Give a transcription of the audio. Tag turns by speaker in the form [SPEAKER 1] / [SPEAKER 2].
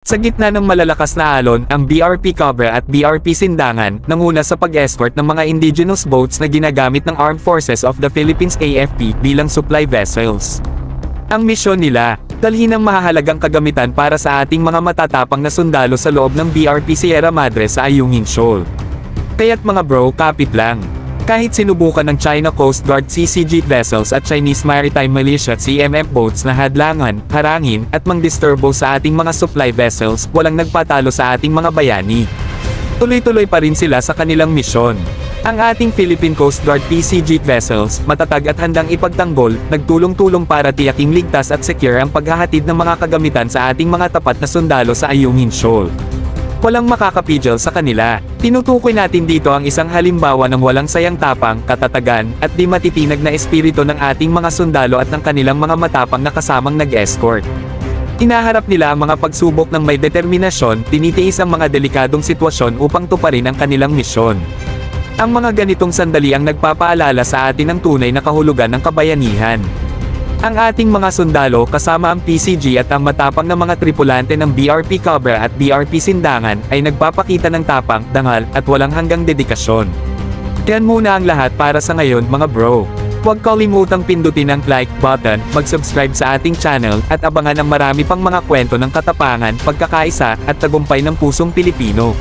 [SPEAKER 1] Sa gitna ng malalakas na alon, ang BRP Cobra at BRP Sindangan, nanguna sa pag-escort ng mga indigenous boats na ginagamit ng Armed Forces of the Philippines AFP bilang supply vessels. Ang misyon nila, dalhin ang mahahalagang kagamitan para sa ating mga matatapang na sundalo sa loob ng BRP Sierra Madre sa Ayungin Shoal. Kaya't mga bro, kapit lang. Kahit sinubukan ng China Coast Guard CCG vessels at Chinese Maritime Militia CMF boats na hadlangan, harangin, at mangdisturbo sa ating mga supply vessels, walang nagpatalo sa ating mga bayani. Tuloy-tuloy pa rin sila sa kanilang misyon. Ang ating Philippine Coast Guard PCG vessels, matatag at handang ipagtanggol, nagtulong-tulong para tiyaking ligtas at secure ang paghahatid ng mga kagamitan sa ating mga tapat na sundalo sa Ayungin Shoal. Walang makakapigil sa kanila. Tinutukoy natin dito ang isang halimbawa ng walang sayang tapang, katatagan, at di matitinag na espiritu ng ating mga sundalo at ng kanilang mga matapang na kasamang nag-escort. Hinaharap nila ang mga pagsubok ng may determinasyon, tinitiis ang mga delikadong sitwasyon upang tuparin ang kanilang misyon. Ang mga ganitong sandali ang nagpapaalala sa atin ng tunay na kahulugan ng kabayanihan. Ang ating mga sundalo kasama ang PCG at ang matapang na mga tripulante ng BRP Cobra at BRP Sindangan ay nagpapakita ng tapang, dangal, at walang hanggang dedikasyon. Yan muna ang lahat para sa ngayon mga bro. Huwag kalimutang pindutin ang like button, mag-subscribe sa ating channel, at abangan ang marami pang mga kwento ng katapangan, pagkakaisa, at tagumpay ng pusong Pilipino.